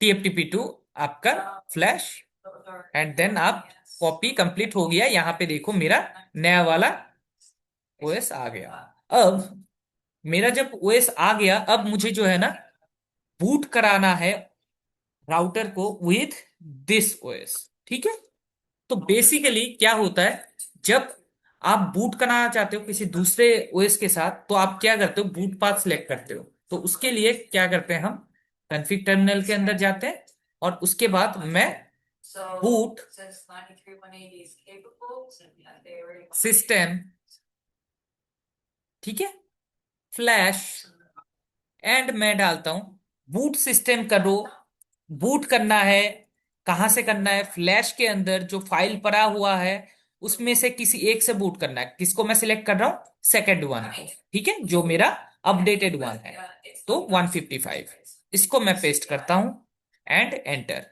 टीएफटीपी टू आपका फ्लैश, एंड देन आप कॉपी कंप्लीट हो गया। यहां पे देखो मेरा नया वाला ओएस आ गया। अब मेरा जब ओएस आ गया, अब मुझे जो है ना बूट कराना है राउटर को विथ दिस ओएस। ठीक है, तो बेसिकली क्या होता है, जब आप बूट कराना चाहते हो किसी दूसरे ओएस के साथ तो आप क्या करते हो, बूट पाथ सिलेक्ट करते हो। तो उसके लिए क्या करते हैं हम, कॉन्फ़िग टर्मिनल के अंदर जाते हैं और उसके बाद मैं बूट सिस्टम, ठीक है, फ्लैश, एंड मैं डालता हूं बूट सिस्टम करो। बूट करना है, कहां से करना है, फ्लैश के अंदर जो फाइल पड़ा हुआ है उसमें से किसी एक से बूट करना है। किसको मैं सिलेक्ट कर रहा हूं, सेकेंड वन को। ठीक है, जो मेरा अपडेटेड वन है, तो 155 इसको मैं पेस्ट करता हूं एंड एंटर।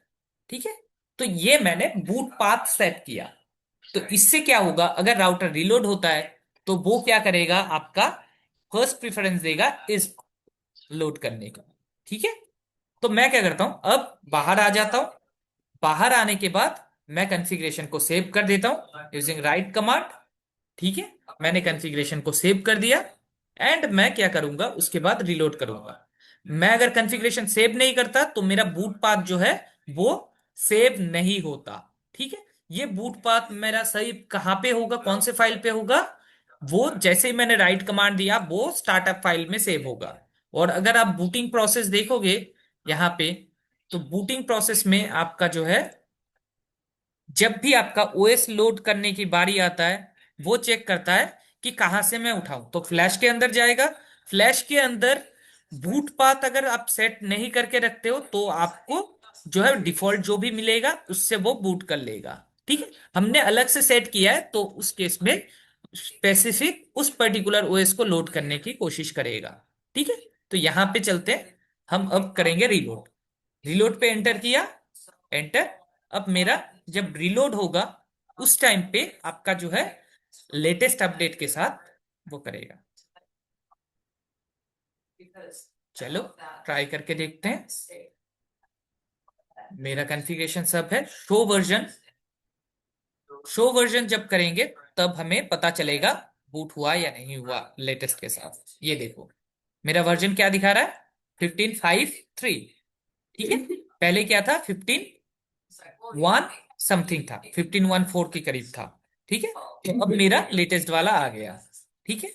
ठीक है, तो ये मैंने बूट पाथ सेट किया। तो इससे क्या होगा, अगर राउटर रीलोड होता है तो वो क्या करेगा, आपका फर्स्ट प्रेफरेंस देगा इस लोड करने का। ठीक है, तो मैं क्या करता हूं, अब बाहर आ जाता हूं। बाहर आने के बाद मैं कॉन्फ़िगरेशन को सेव कर देता हूं यूजिंग राइट कमांड। ठीक है, मैंने कॉन्फ़िगरेशन को सेव कर दिया एंड मैं क्या करूंगा, उसके बाद रीलोड करूंगा। मैं अगर कॉन्फ़िगरेशन सेव नहीं करता तो मेरा बूट पाथ जो है वो सेव नहीं होता। ठीक है, ये बूट पाथ मेरा सही कहां पे होगा, कौन से फाइल पे होगा, वो जैसे ही मैंने राइट कमांड दिया वो स्टार्टअप फाइल में सेव होगा। और अगर आप बूटिंग प्रोसेस देखोगे यहाँ पे, तो बूटिंग प्रोसेस में आपका जो है, जब भी आपका ओएस लोड करने की बारी आता है वो चेक करता है कि कहां से मैं उठाऊं, तो फ्लैश के अंदर जाएगा। फ्लैश के अंदर बूट पाथ अगर आप सेट नहीं करके रखते हो तो आपको जो है डिफॉल्ट जो भी मिलेगा उससे वो बूट कर लेगा। ठीक है, हमने अलग से सेट किया है तो उस केस में स्पेसिफिक उस पर्टिकुलर ओएस को लोड करने की कोशिश करेगा। ठीक है, तो यहां पे चलते हैं, हम अब करेंगे रीलोड। रीलोड पे एंटर किया, एंटर। अब मेरा जब रीलोड होगा उस टाइम पे आपका जो है लेटेस्ट अपडेट के साथ वो करेगा। चलो ट्राई करके देखते हैं। मेरा कॉन्फ़िगरेशन सब है। शो वर्जन जब करेंगे तब हमें पता चलेगा बूट हुआ या नहीं हुआ लेटेस्ट के साथ। ये देखो मेरा वर्जन क्या दिखा रहा है, 15.5.3। ठीक है, पहले क्या था, 15.1 समथिंग था, 15.14 के करीब था। ठीक है, तो अब मेरा लेटेस्ट वाला आ गया। ठीक है,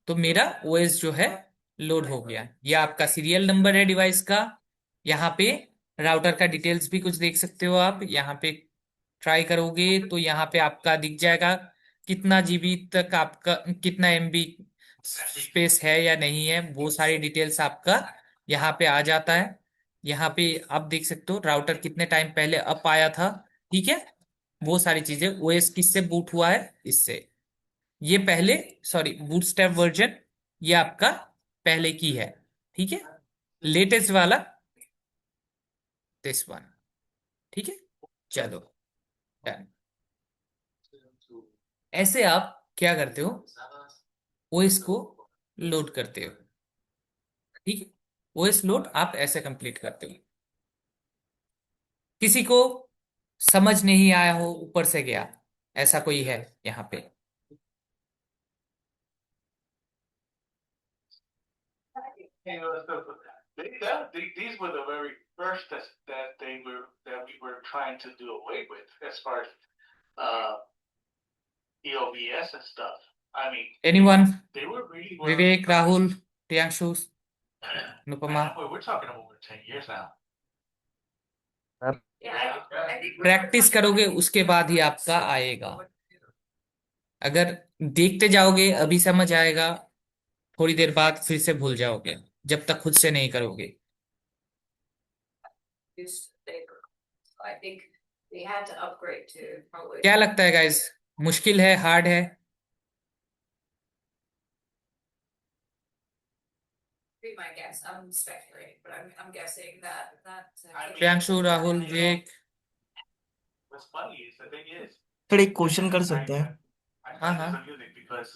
तो मेरा ओएस जो है लोड हो गया। ये आपका सीरियल नंबर है डिवाइस का। यहाँ पे राउटर का डिटेल्स भी कुछ देख सकते हो आप। यहाँ पे ट्राई करोगे तो यहाँ पे आपका दिख जाएगा कितना जीबी तक आपका, कितना एमबी स्पेस है या नहीं है, वो सारी डिटेल्स आपका यहाँ पे आ जाता है। यहाँ पे आप देख सकते हो राउटर कितने टाइम पहले अप आया था। ठीक है, वो सारी चीजें, ओएस किससे बूट हुआ है, इससे। ये पहले, सॉरी, बूटस्ट्रैप वर्जन ये आपका पहले की है। ठीक है, लेटेस्ट वाला दिस वन। ठीक है, चलो डन। ऐसे आप क्या करते हो, ओएस को लोड करते हो। ठीक है, ओएस लोड आप ऐसे कंप्लीट करते हो। किसी को समझ नहीं आया हो, ऊपर से गया, ऐसा कोई है यहाँ पे? You know, these were the very first that we were trying to do away with as far as EOBS and stuff. I mean, anyone? they were really Vivek, Rahul, Priyanshu, Anupama? Man, we're talking over 10 years now. Sir practice करोगे उसके बाद ही आपका आएगा। अगर देखते जाओगे अभी समझ आएगा, थोड़ी देर बाद फिर से भूल जाओगे जब तक खुद से नहीं करोगे। क्या लगता है गाइस, मुश्किल है, हार्ड है? प्रियांशु, राहुल, विवेक? What's funny is the thing is, sir एक क्वेश्चन कर सकते हैं? I हाँ find हाँ। this amusing because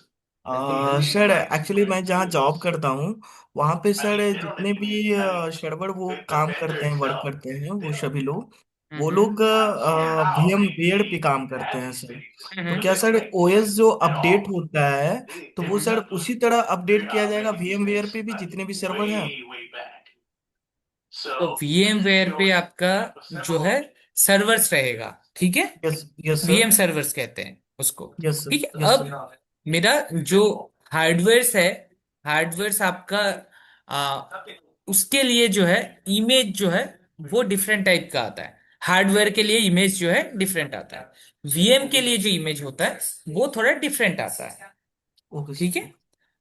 sir actually मैं जहाँ जॉब करता हूँ वहाँ पे I sir mean, they don't जितने भी I mean, सर्वर वो the काम vendor करते हैं, वर्क itself, करते हैं, वो they don't सभी लोग, वो हम्म लोग how वीएम वेयर पे they काम करते have हैं these सर। things तो हम्म क्या within सर like ओएस जो at अपडेट all. होता है तो वो They सर were not उसी doing तरह figured अपडेट किया out जाएगा making these VMware things पे भी जितने भी सर्वर हैं? way back. So तो VMware there पे was आपका जो है several. सर्वर्स रहेगा। ठीक है, yes, yes sir. VM servers कहते हैं उसको। यस सर, ठीक है, यस सर। अब मेरा जो हार्डवेयर्स है, हार्डवेयर्स आपका उसके लिए जो है इमेज जो है वो डिफरेंट टाइप का आता है। हार्डवेयर के लिए इमेज जो है डिफरेंट आता है, वीएम के लिए जो इमेज होता है वो थोड़ा डिफरेंट आता है। ओके ठीक है, सर।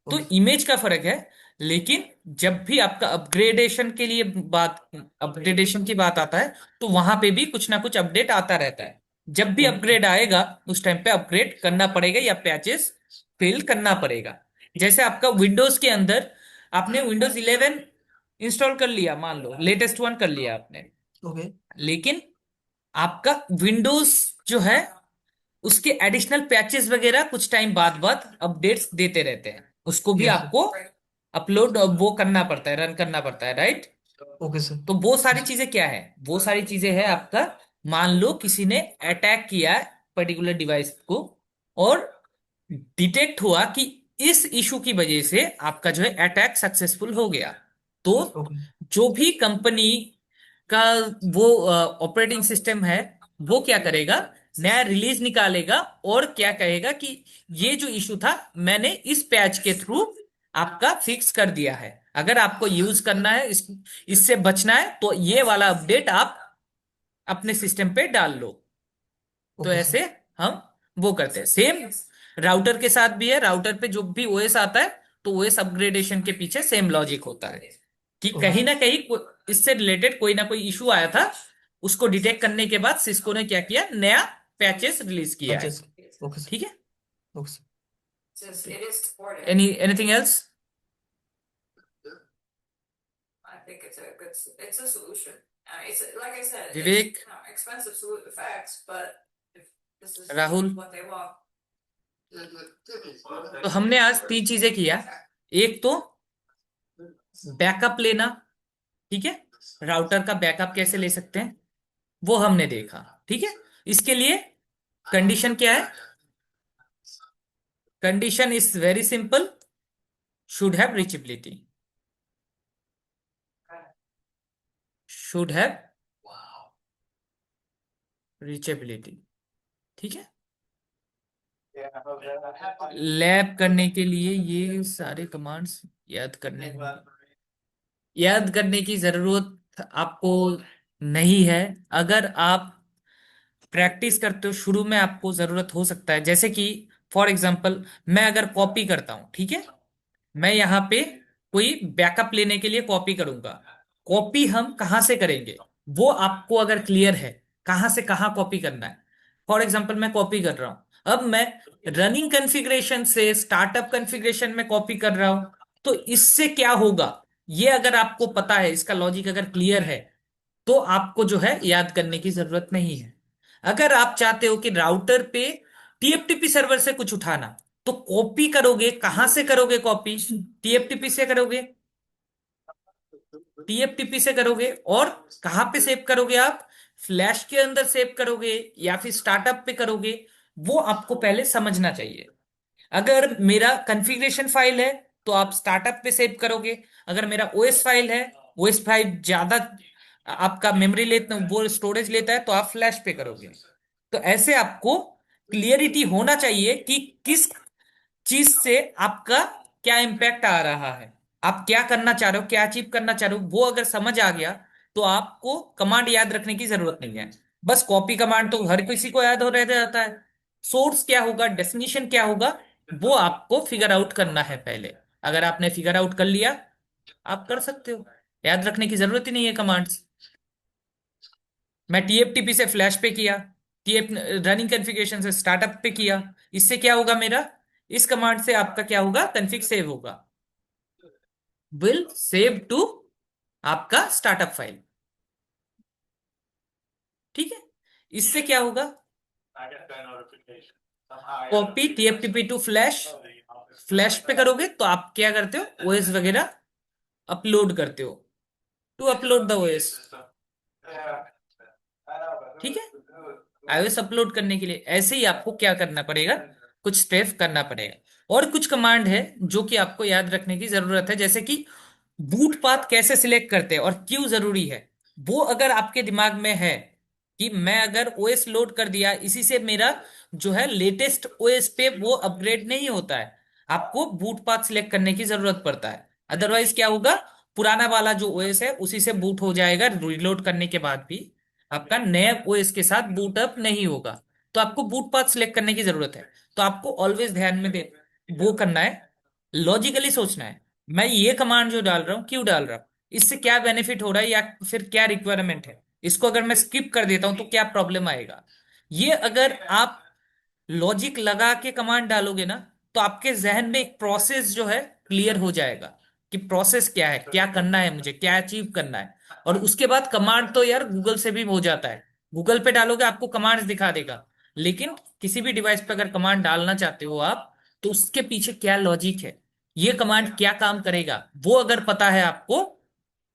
तो ओके इमेज का फर्क है। लेकिन जब भी आपका अपग्रेडेशन के लिए बात, अपग्रेडेशन की बात आता है तो वहां पे भी कुछ ना कुछ अपडेट आता रहता है। जब भी ओके अपग्रेड आएगा उस टाइम पे अपग्रेड करना पड़ेगा या पैचेस फिल करना पड़ेगा। जैसे आपका विंडोज के अंदर आपने विंडोज 11 इंस्टॉल कर लिया, मान लो लेटेस्ट वन कर लिया आपने, ओके। लेकिन आपका विंडोज जो है उसके एडिशनल पैचेस वगैरह कुछ टाइम बाद बाद अपडेट्स देते रहते हैं, उसको भी यस सर। आपको अपलोड वो करना पड़ता है, रन करना पड़ता है, राइट? Okay sir. तो वो सारी चीजें क्या है, वो सारी चीजें है आपका, मान लो किसी ने अटैक किया है पर्टिकुलर डिवाइस को और डिटेक्ट हुआ कि इस इशू की वजह से आपका जो है अटैक सक्सेसफुल हो गया, तो ओके। जो भी कंपनी का वो ऑपरेटिंग सिस्टम है वो क्या करेगा, नया रिलीज निकालेगा और क्या कहेगा कि ये जो इशू था मैंने इस पैच के थ्रू आपका फिक्स कर दिया है। अगर आपको यूज करना है, इससे बचना है तो ये वाला अपडेट आप अपने सिस्टम पे डाल लो। तो ओके सर। ऐसे हम वो करते हैं। सेम राउटर के साथ भी है, राउटर पे जो भी ओएस आता है तो ओएस अपग्रेडेशन के पीछे सेम लॉजिक होता है कि ओके कहीं सर। ना कहीं इससे रिलेटेड कोई ना कोई इशू आया था, उसको डिटेक्ट करने के बाद सिस्को ने क्या किया, नया पैचेस रिलीज किया है। परचेस। Okay sir. ठीक है, okay sir. Anything else? Vivek, Rahul? तो हमने आज 3 चीजें किया। एक तो बैकअप लेना, ठीक है, राउटर का बैकअप कैसे ले सकते हैं वो हमने देखा। ठीक है, इसके लिए कंडीशन क्या है? Condition is very simple, should have reachability, should have reachability. ठीक है, लैब करने के लिए ये सारे कमांड्स याद करने की जरूरत आपको नहीं है। अगर आप प्रैक्टिस करते हो शुरू में आपको जरूरत हो सकता है, जैसे कि फॉर एग्जांपल मैं अगर कॉपी करता हूं, ठीक है, मैं यहाँ पे कोई बैकअप लेने के लिए कॉपी करूंगा। कॉपी हम कहाँ से करेंगे वो आपको अगर क्लियर है, कहाँ से कहाँ कॉपी करना है। फॉर एग्जांपल मैं कॉपी कर रहा हूं, अब मैं रनिंग कॉन्फ़िगरेशन से स्टार्टअप कॉन्फ़िगरेशन में कॉपी कर रहा हूं। तो इससे क्या होगा, ये अगर आपको पता है, इसका लॉजिक अगर क्लियर है, तो आपको जो है याद करने की जरूरत नहीं है। अगर आप चाहते हो कि राउटर पे टीएफटीपी सर्वर से कुछ उठाना, तो कॉपी करोगे, कहां से करोगे कॉपी? टीएफटीपी से करोगे, टीएफटीपी से करोगे। और कहां पे सेव करोगे आप? फ्लैश के अंदर सेव करोगे या फिर स्टार्टअप पे करोगे, वो आपको पहले समझना चाहिए। अगर मेरा कॉन्फ़िगरेशन फाइल है तो आप स्टार्टअप पे सेव करोगे। अगर मेरा ओएस फाइल है, ओएस फाइल ज्यादा आपका मेमोरी लेता, वो स्टोरेज लेता है, तो आप फ्लैश पे करोगे। तो ऐसे आपको क्लियरिटी होना चाहिए कि किस चीज से आपका क्या इंपैक्ट आ रहा है, आप क्या करना चाह रहे हो, क्या अचीव करना चाह रहे हो। वो अगर समझ आ गया तो आपको कमांड याद रखने की जरूरत नहीं है। बस कॉपी कमांड तो हर किसी को याद हो रह जाता है। सोर्स क्या होगा, डेस्टिनेशन क्या होगा, वो आपको फिगर आउट करना है पहले। अगर आपने फिगर आउट कर लिया, आप कर सकते हो, याद रखने की जरूरत ही नहीं है कमांड्स। मैं टीएफटीपी से फ्लैश पे किया, टीएफ रनिंग कॉन्फ़िगरेशन से स्टार्टअप पे किया, इससे क्या होगा मेरा? इस कमांड से आपका क्या होगा? कॉन्फ़िग सेव होगा, विल सेव टू आपका स्टार्टअप फाइल। ठीक है, इससे क्या होगा? I got that notification. Somehow I got copy TFTP to flash, flash पे करोगे तो आप क्या करते हो? ओएस वगैरह अपलोड करते हो, टू अपलोड द ओएस। ठीक है, आईओएस अपलोड करने के लिए ऐसे ही आपको क्या करना पड़ेगा, कुछ स्टेप करना पड़ेगा। और कुछ कमांड है जो कि आपको याद रखने की जरूरत है, जैसे कि बूट पाथ कैसे सिलेक्ट करते हैं और क्यों जरूरी है। वो अगर आपके दिमाग में है कि मैं अगर ओएस लोड कर दिया, इसी से मेरा जो है लेटेस्ट ओएस पे वो अपग्रेड नहीं होता है, आपको बूट पाथ सिलेक्ट करने की जरूरत पड़ता है। अदरवाइज क्या होगा, पुराना वाला जो ओएस है उसी से बूट हो जाएगा, रिलोड करने के बाद भी आपका नया ओएस के साथ बूटअप नहीं होगा। तो आपको बूट पाथ सिलेक्ट करने की जरूरत है। तो आपको ऑलवेज ध्यान में दे वो करना है, लॉजिकली सोचना है, मैं ये कमांड जो डाल रहा हूँ क्यों डाल रहा हूँ, इससे क्या बेनिफिट हो रहा है या फिर क्या रिक्वायरमेंट है। इसको अगर मैं स्किप कर देता हूं तो क्या प्रॉब्लम आएगा। ये अगर आप लॉजिक लगा के कमांड डालोगे ना, तो आपके जहन में एक प्रोसेस जो है क्लियर हो जाएगा कि प्रोसेस क्या है, क्या करना है, मुझे क्या अचीव करना है। और उसके बाद कमांड तो यार गूगल से भी हो जाता है, गूगल पे डालोगे आपको कमांड्स दिखा देगा। लेकिन किसी भी डिवाइस पे अगर कमांड डालना चाहते हो आप, तो उसके पीछे क्या लॉजिक है, ये कमांड क्या काम करेगा, वो अगर पता है आपको,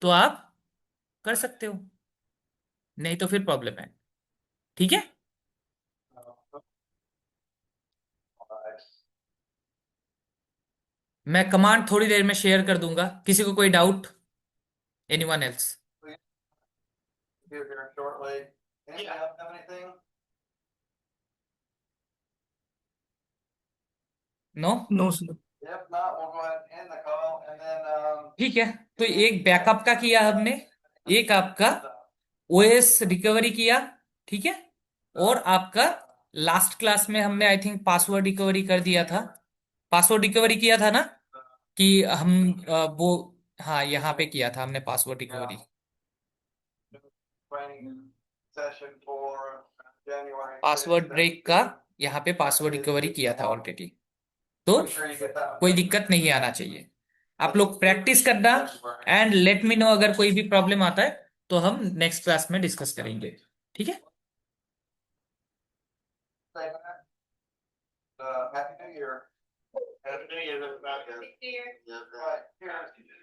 तो आप कर सकते हो, नहीं तो फिर प्रॉब्लम है। ठीक है, मैं कमांड थोड़ी देर में शेयर कर दूंगा, किसी को कोई doubt? Anyone else? Here shortly. Anybody else have anything? No? No sir. If not, we'll go ahead and end the call and then, ठीक है, तो एक बैकअप का किया हमने, एक आपका ओएस रिकवरी किया। ठीक है, और आपका लास्ट क्लास में हमने आई थिंक पासवर्ड रिकवरी कर दिया था, पासवर्ड रिकवरी किया था ना, कि हम वो, हाँ यहाँ पे किया था हमने password recovery. training session for January password 6th. Break का यहाँ पे पासवर्ड रिकवरी किया था ऑलरेडी, तो I'm sure you get that. कोई दिक्कत नहीं आना चाहिए। आप लोग प्रैक्टिस करना एंड लेट मी नो अगर कोई भी प्रॉब्लम आता है, तो हम नेक्स्ट क्लास में डिस्कस करेंगे। ठीक है, Happy New Year. Happy New Year, everybody. Yeah. Right. Here.